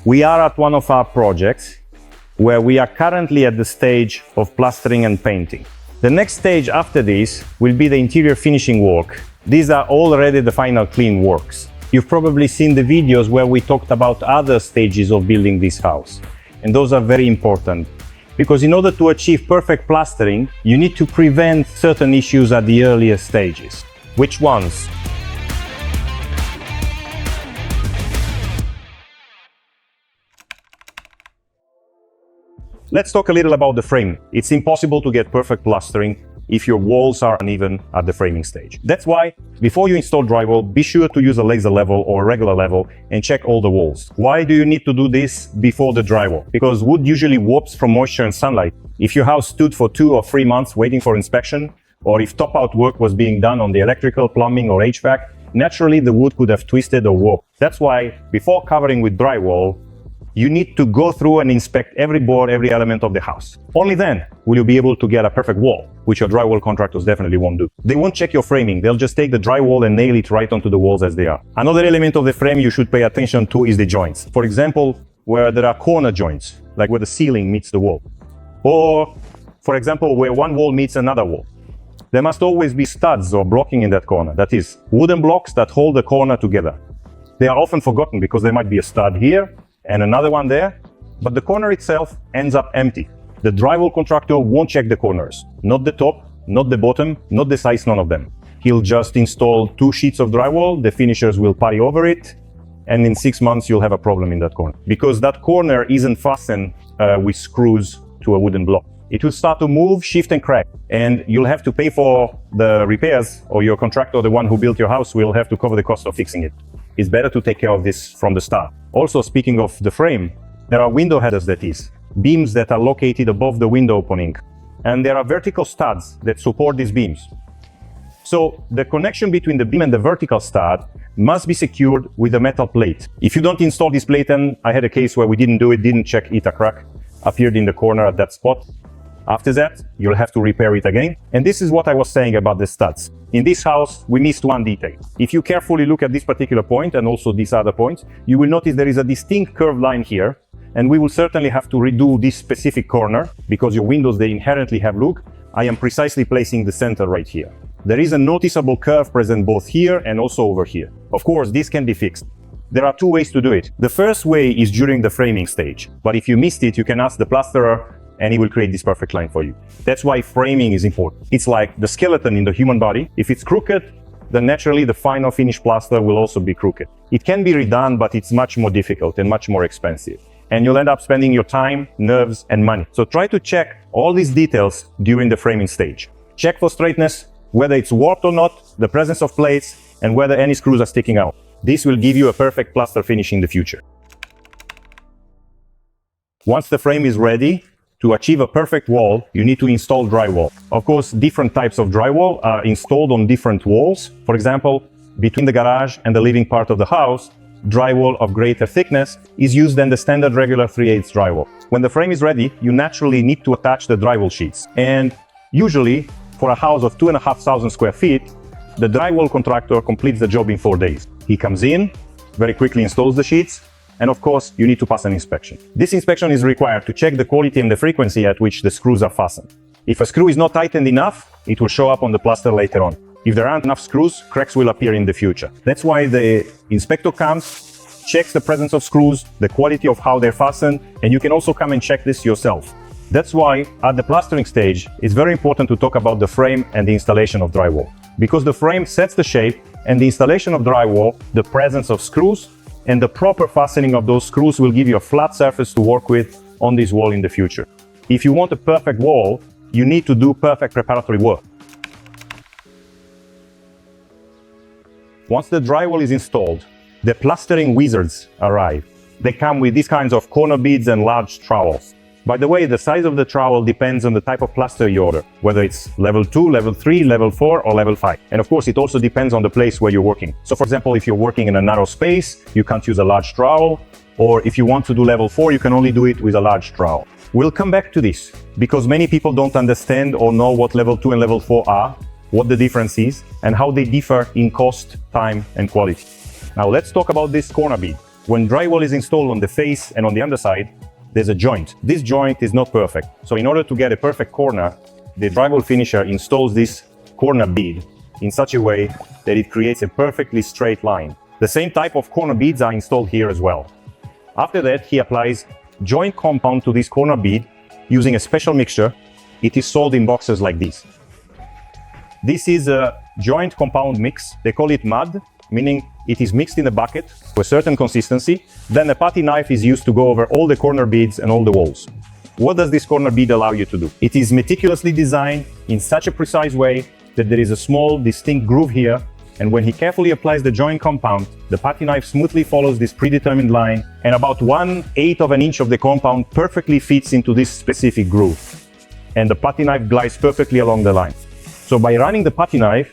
We are at one of our projects where we are currently at the stage of plastering and painting. The next stage after this will be the interior finishing work. These are already the final clean works. You've probably seen the videos where we talked about other stages of building this house. And those are very important, because in order to achieve perfect plastering, you need to prevent certain issues at the earlier stages. Which ones? Let's talk a little about the frame. It's impossible to get perfect plastering if your walls are uneven at the framing stage. That's why, before you install drywall, be sure to use a laser level or a regular level and check all the walls. Why do you need to do this before the drywall? Because wood usually warps from moisture and sunlight. If your house stood for 2 or 3 months waiting for inspection, or if top-out work was being done on the electrical, plumbing or HVAC, naturally the wood could have twisted or warped. That's why, before covering with drywall, you need to go through and inspect every board, every element of the house. Only then will you be able to get a perfect wall, which your drywall contractors definitely won't do. They won't check your framing, they'll just take the drywall and nail it right onto the walls as they are. Another element of the frame you should pay attention to is the joints. For example, where there are corner joints, like where the ceiling meets the wall. Or, for example, where one wall meets another wall. There must always be studs or blocking in that corner, that is, wooden blocks that hold the corner together. They are often forgotten because there might be a stud here and another one there, but the corner itself ends up empty. The drywall contractor won't check the corners, not the top, not the bottom, not the sides, none of them. He'll just install 2 sheets of drywall, the finishers will putty over it, and in 6 months you'll have a problem in that corner. Because that corner isn't fastened with screws to a wooden block. It will start to move, shift and crack, and you'll have to pay for the repairs, or your contractor, the one who built your house, will have to cover the cost of fixing it. It's better to take care of this from the start. Also, speaking of the frame, there are window headers, that is, beams that are located above the window opening. And there are vertical studs that support these beams. So the connection between the beam and the vertical stud must be secured with a metal plate. If you don't install this plate, and I had a case where we didn't do it, didn't check it, a crack appeared in the corner at that spot. After that, you'll have to repair it again. And this is what I was saying about the studs. In this house, we missed one detail. If you carefully look at this particular point and also these other points, you will notice there is a distinct curved line here. And we will certainly have to redo this specific corner because your windows, they inherently have look. I am precisely placing the center right here. There is a noticeable curve present both here and also over here. Of course, this can be fixed. There are 2 ways to do it. The first way is during the framing stage. But if you missed it, you can ask the plasterer and he will create this perfect line for you. That's why framing is important. It's like the skeleton in the human body. If it's crooked, then naturally the final finished plaster will also be crooked. It can be redone, but it's much more difficult and much more expensive. And you'll end up spending your time, nerves, and money. So try to check all these details during the framing stage. Check for straightness, whether it's warped or not, the presence of plates, and whether any screws are sticking out. This will give you a perfect plaster finish in the future. Once the frame is ready, to achieve a perfect wall, you need to install drywall. Of course, different types of drywall are installed on different walls. For example, between the garage and the living part of the house, drywall of greater thickness is used than the standard regular 3/8 drywall. When the frame is ready, you naturally need to attach the drywall sheets. And usually, for a house of 2,500 square feet, the drywall contractor completes the job in 4 days. He comes in, very quickly installs the sheets, and of course, you need to pass an inspection. This inspection is required to check the quality and the frequency at which the screws are fastened. If a screw is not tightened enough, it will show up on the plaster later on. If there aren't enough screws, cracks will appear in the future. That's why the inspector comes, checks the presence of screws, the quality of how they're fastened, and you can also come and check this yourself. That's why at the plastering stage, it's very important to talk about the frame and the installation of drywall. Because the frame sets the shape, and the installation of drywall, the presence of screws, and the proper fastening of those screws will give you a flat surface to work with on this wall in the future. If you want a perfect wall, you need to do perfect preparatory work. Once the drywall is installed, the plastering wizards arrive. They come with these kinds of corner beads and large trowels. By the way, the size of the trowel depends on the type of plaster you order, whether it's level 2, level 3, level 4, or level 5. And of course, it also depends on the place where you're working. So for example, if you're working in a narrow space, you can't use a large trowel, or if you want to do level 4, you can only do it with a large trowel. We'll come back to this, because many people don't understand or know what level 2 and level 4 are, what the difference is, and how they differ in cost, time, and quality. Now let's talk about this corner bead. When drywall is installed on the face and on the underside, there's a joint. This joint is not perfect. So in order to get a perfect corner, the drywall finisher installs this corner bead in such a way that it creates a perfectly straight line. The same type of corner beads are installed here as well. After that, he applies joint compound to this corner bead using a special mixture. It is sold in boxes like this. This is a joint compound mix. They call it mud, meaning it is mixed in a bucket to a certain consistency. Then a putty knife is used to go over all the corner beads and all the walls. What does this corner bead allow you to do? It is meticulously designed in such a precise way that there is a small distinct groove here, and when he carefully applies the joint compound, the putty knife smoothly follows this predetermined line, and about 1/8 of an inch of the compound perfectly fits into this specific groove, and the putty knife glides perfectly along the line. So by running the putty knife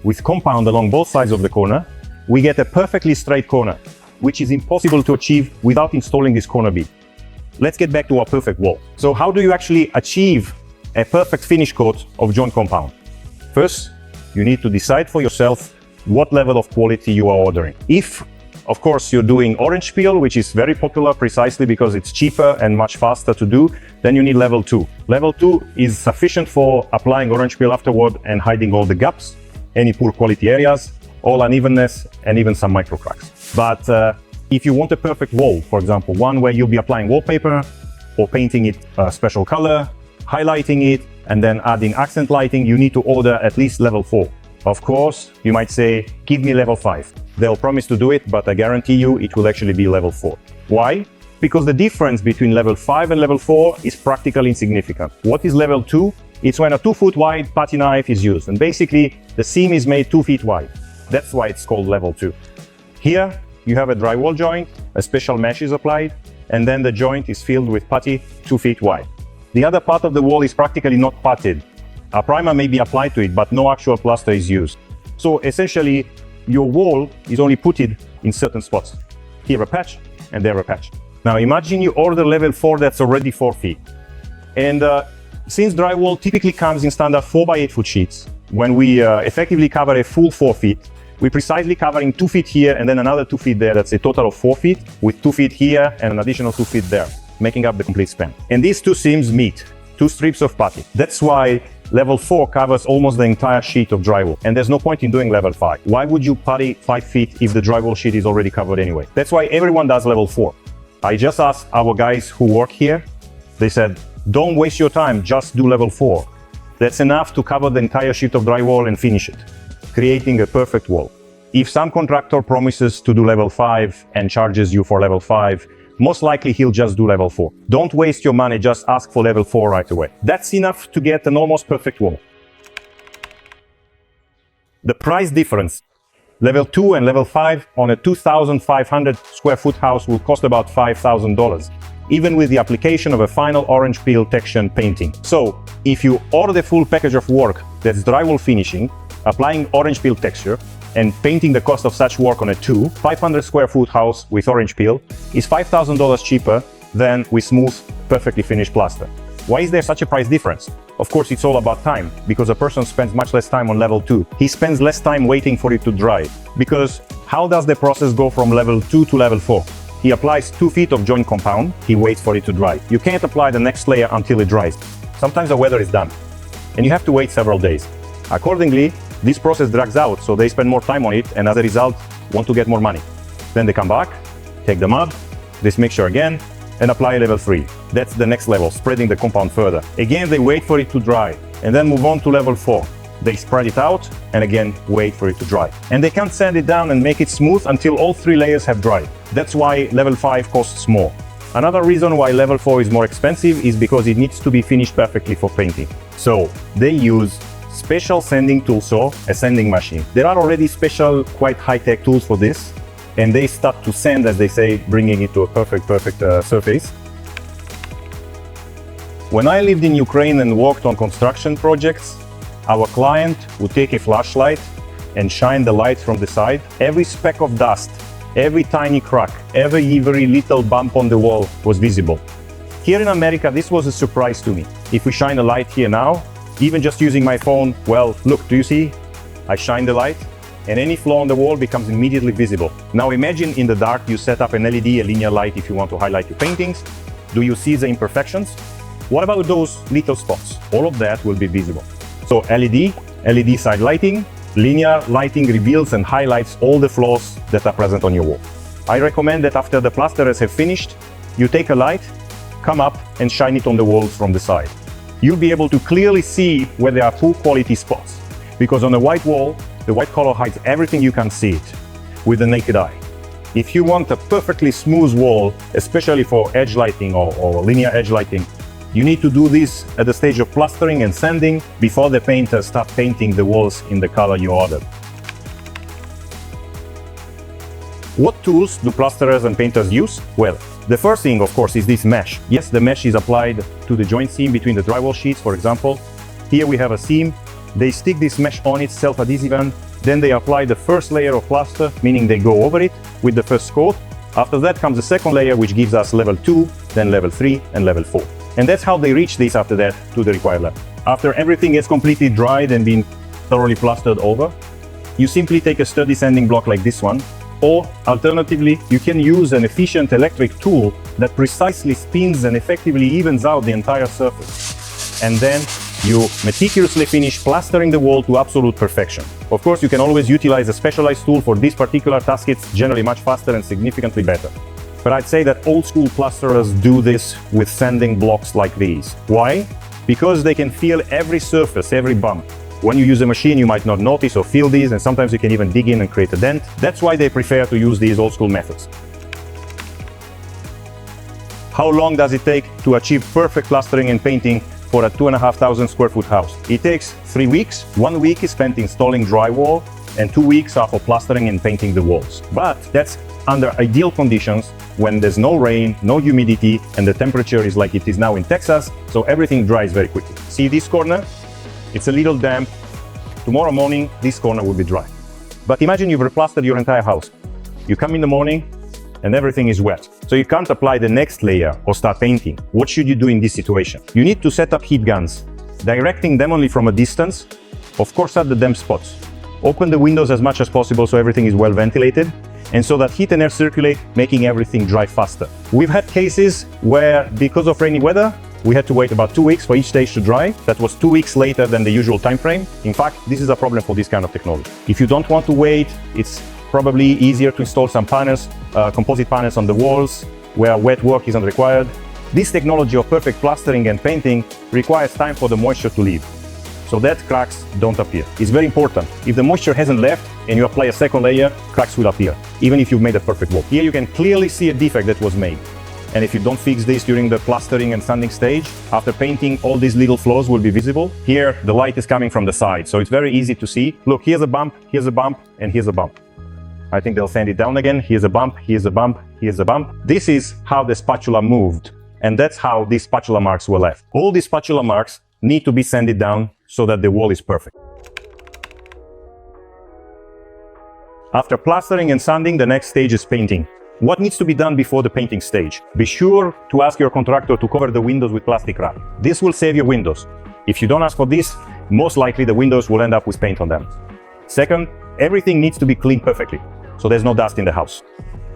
with compound along both sides of the corner, we get a perfectly straight corner, which is impossible to achieve without installing this corner bead. Let's get back to our perfect wall. So how do you actually achieve a perfect finish coat of joint compound? First, you need to decide for yourself what level of quality you are ordering. If, of course, you're doing orange peel, which is very popular precisely because it's cheaper and much faster to do, then you need level 2. Level 2 is sufficient for applying orange peel afterward and hiding all the gaps, any poor quality areas, all unevenness, and even some micro cracks. But if you want a perfect wall, for example, one where you'll be applying wallpaper or painting it a special color, highlighting it, and then adding accent lighting, you need to order at least level 4. Of course, you might say, give me level 5. They'll promise to do it, but I guarantee you it will actually be level 4. Why? Because the difference between level 5 and level 4 is practically insignificant. What is level 2? It's when a 2-foot wide putty knife is used, and basically the seam is made 2 feet wide. That's why it's called level 2. Here, you have a drywall joint, a special mesh is applied, and then the joint is filled with putty 2 feet wide. The other part of the wall is practically not putted. A primer may be applied to it, but no actual plaster is used. So essentially, your wall is only putted in certain spots. Here a patch, and there a patch. Now imagine you order level 4 that's already 4 feet. And since drywall typically comes in standard 4x8 foot sheets, when we effectively cover a full 4 feet, we're precisely covering 2 feet here and then another 2 feet there. That's a total of 4 feet, with 2 feet here and an additional 2 feet there, making up the complete span. And these two seams meet, 2 strips of putty. That's why level 4 covers almost the entire sheet of drywall, and there's no point in doing level 5. Why would you putty 5 feet if the drywall sheet is already covered anyway? That's why everyone does level 4. I just asked our guys who work here, they said, don't waste your time, just do level 4. That's enough to cover the entire sheet of drywall and finish it, creating a perfect wall. If some contractor promises to do level 5 and charges you for level 5, most likely he'll just do level 4. Don't waste your money, just ask for level 4 right away. That's enough to get an almost perfect wall. The price difference. Level 2 and level 5 on a 2,500 square foot house will cost about $5,000, even with the application of a final orange peel texture and painting. So, if you order the full package of work that's drywall finishing, applying orange peel texture, and painting the cost of such work on a 500 square foot house with orange peel is $5,000 cheaper than with smooth, perfectly finished plaster. Why is there such a price difference? Of course, it's all about time, because a person spends much less time on level 2. He spends less time waiting for it to dry. Because how does the process go from level 2 to level 4? He applies 2 feet of joint compound, he waits for it to dry. You can't apply the next layer until it dries. Sometimes the weather is done, and you have to wait several days. Accordingly, this process drags out, so they spend more time on it, and as a result, want to get more money. Then they come back, take the mud, this mixture again, and apply level 3. That's the next level, spreading the compound further. Again, they wait for it to dry, and then move on to level 4. They spread it out, and again, wait for it to dry. And they can't sand it down and make it smooth until all 3 layers have dried. That's why level 5 costs more. Another reason why level 4 is more expensive is because it needs to be finished perfectly for painting. So, they use special sanding tool saw, a sanding machine. There are already special, quite high-tech tools for this, and they start to sand, as they say, bringing it to a perfect surface. When I lived in Ukraine and worked on construction projects, our client would take a flashlight and shine the light from the side. Every speck of dust, every tiny crack, every little bump on the wall was visible. Here in America, this was a surprise to me. If we shine a light here now, even just using my phone, well, look, do you see? I shine the light, and any flaw on the wall becomes immediately visible. Now imagine in the dark you set up an LED, a linear light, if you want to highlight your paintings. Do you see the imperfections? What about those little spots? All of that will be visible. So LED side lighting, linear lighting reveals and highlights all the flaws that are present on your wall. I recommend that after the plasterers have finished, you take a light, come up and shine it on the walls from the side. You'll be able to clearly see where there are poor quality spots, because on a white wall, the white color hides everything. You can see it with the naked eye. If you want a perfectly smooth wall, especially for edge lighting or linear edge lighting, you need to do this at the stage of plastering and sanding before the painters start painting the walls in the color you ordered. What tools do plasterers and painters use? Well, the first thing, of course, is this mesh. Yes, the mesh is applied to the joint seam between the drywall sheets, for example. Here we have a seam. They stick this mesh on it, self-adhesive, and then they apply the first layer of plaster, meaning they go over it with the first coat. After that comes the second layer, which gives us level 2, then level 3, and level 4. And that's how they reach this after that to the required level. After everything is completely dried and been thoroughly plastered over, you simply take a sturdy sanding block like this one, or alternatively, you can use an efficient electric tool that precisely spins and effectively evens out the entire surface. And then you meticulously finish plastering the wall to absolute perfection. Of course, you can always utilize a specialized tool for this particular task. It's generally much faster and significantly better. But I'd say that old school plasterers do this with sanding blocks like these. Why? Because they can feel every surface, every bump. When you use a machine, you might not notice or feel these, and sometimes you can even dig in and create a dent. That's why they prefer to use these old school methods. How long does it take to achieve perfect plastering and painting for a 2,500 square foot house? It takes 3 weeks. 1 week is spent installing drywall, and 2 weeks are for plastering and painting the walls. But that's under ideal conditions, when there's no rain, no humidity, and the temperature is like it is now in Texas, so everything dries very quickly. See this corner? It's a little damp. Tomorrow morning, this corner will be dry. But imagine you've replastered your entire house. You come in the morning and everything is wet. So you can't apply the next layer or start painting. What should you do in this situation? You need to set up heat guns, directing them only from a distance, of course at the damp spots. Open the windows as much as possible so everything is well ventilated, and so that heat and air circulate, making everything dry faster. We've had cases where, because of rainy weather, we had to wait about 2 weeks for each stage to dry. That was 2 weeks later than the usual time frame. In fact, this is a problem for this kind of technology. If you don't want to wait, it's probably easier to install some panels, composite panels on the walls where wet work isn't required. This technology of perfect plastering and painting requires time for the moisture to leave, so that cracks don't appear. It's very important. If the moisture hasn't left and you apply a second layer, cracks will appear, even if you've made a perfect wall. Here you can clearly see a defect that was made. And if you don't fix this during the plastering and sanding stage, after painting, all these little flaws will be visible. Here, the light is coming from the side, so it's very easy to see. Look, here's a bump, and here's a bump. I think they'll sand it down again. Here's a bump, here's a bump, here's a bump. This is how the spatula moved, and that's how these spatula marks were left. All these spatula marks need to be sanded down so that the wall is perfect. After plastering and sanding, the next stage is painting. What needs to be done before the painting stage? Be sure to ask your contractor to cover the windows with plastic wrap. This will save your windows. If you don't ask for this, most likely the windows will end up with paint on them. Second, everything needs to be cleaned perfectly, so there's no dust in the house.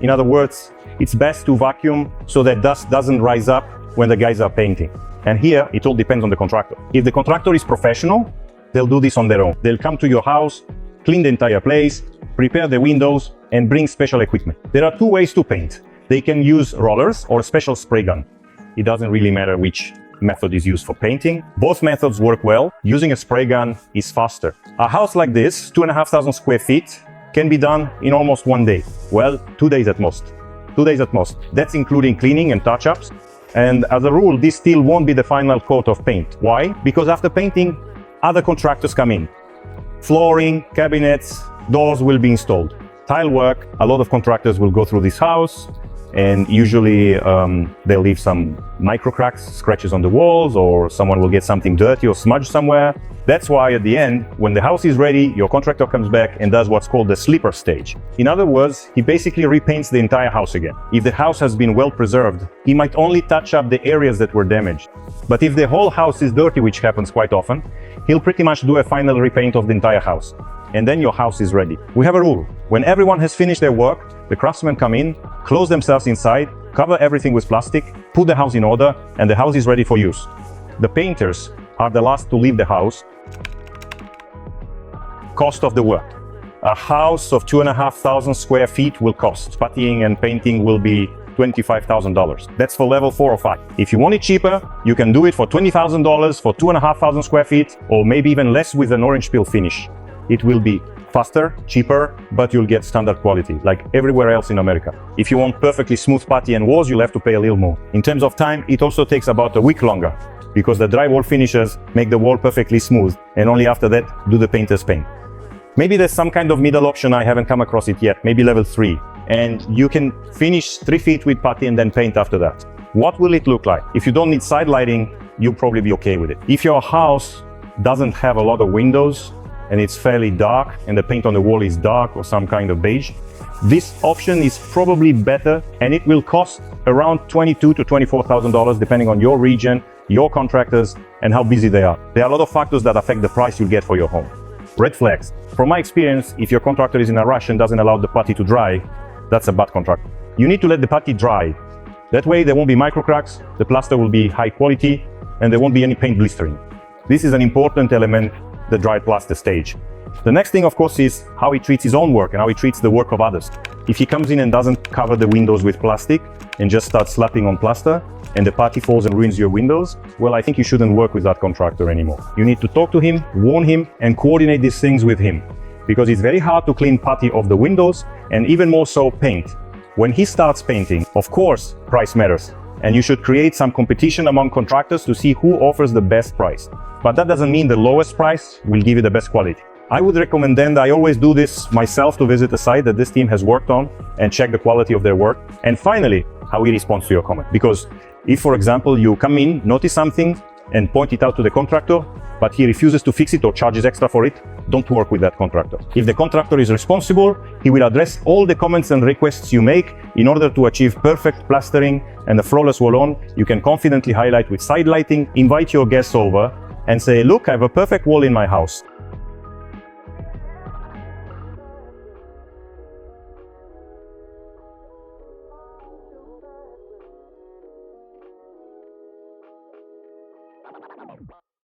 In other words, it's best to vacuum so that dust doesn't rise up when the guys are painting. And here, it all depends on the contractor. If the contractor is professional, they'll do this on their own. They'll come to your house, clean the entire place, prepare the windows, and bring special equipment. There are 2 ways to paint. They can use rollers or a special spray gun. It doesn't really matter which method is used for painting. Both methods work well. Using a spray gun is faster. A house like this, 2,500 square feet, can be done in almost 1 day. Well, 2 days at most. 2 days at most. That's including cleaning and touch-ups. And as a rule, this still won't be the final coat of paint. Why? Because after painting, other contractors come in. Flooring, cabinets, doors will be installed. Tile work, a lot of contractors will go through this house, and usually they'll leave some micro cracks, scratches on the walls, or someone will get something dirty or smudged somewhere. That's why at the end, when the house is ready, your contractor comes back and does what's called the sleeper stage. In other words, he basically repaints the entire house again. If the house has been well preserved, he might only touch up the areas that were damaged. But if the whole house is dirty, which happens quite often, he'll pretty much do a final repaint of the entire house. and then your house is ready. We have a rule. When everyone has finished their work, the craftsmen come in, close themselves inside, cover everything with plastic, put the house in order, and the house is ready for use. The painters are the last to leave the house. Cost of the work. A house of 2,500 square feet will cost. Puttying and painting will be $25,000. That's for level 4 or 5. If you want it cheaper, you can do it for $20,000 for 2,500 square feet, or maybe even less with an orange peel finish. It will be faster, cheaper, but you'll get standard quality, like everywhere else in America. If you want perfectly smooth putty and walls, you'll have to pay a little more. In terms of time, it also takes about a week longer, because the drywall finishers make the wall perfectly smooth, and only after that do the painters paint. Maybe there's some kind of middle option, I haven't come across it yet, maybe level 3. And you can finish 3 feet with putty and then paint after that. What will it look like? If you don't need side lighting, you'll probably be okay with it. If your house doesn't have a lot of windows and it's fairly dark and the paint on the wall is dark or some kind of beige, this option is probably better, and it will cost around $22,000 to $24,000 depending on your region, your contractors, and how busy they are. There are a lot of factors that affect the price you'll get for your home. Red flags. From my experience, if your contractor is in a rush and doesn't allow the putty to dry, that's a bad contractor. You need to let the putty dry. That way there won't be micro cracks, the plaster will be high quality, and there won't be any paint blistering. This is an important element, the dry plaster stage. The next thing, of course, is how he treats his own work and how he treats the work of others. If he comes in and doesn't cover the windows with plastic and just starts slapping on plaster, and the putty falls and ruins your windows, well, I think you shouldn't work with that contractor anymore. You need to talk to him, warn him, and coordinate these things with him. Because it's very hard to clean putty off the windows, and even more so paint. When he starts painting, of course, price matters. And you should create some competition among contractors to see who offers the best price. But that doesn't mean the lowest price will give you the best quality. I would recommend then, I always do this myself, to visit a site that this team has worked on and check the quality of their work. And finally, how he responds to your comment. Because if, for example, you come in, notice something, and point it out to the contractor, but he refuses to fix it or charges extra for it, don't work with that contractor. If the contractor is responsible, he will address all the comments and requests you make in order to achieve perfect plastering and a flawless wall-on. You can confidently highlight with side lighting, invite your guests over, and say, look, I have a perfect wall in my house.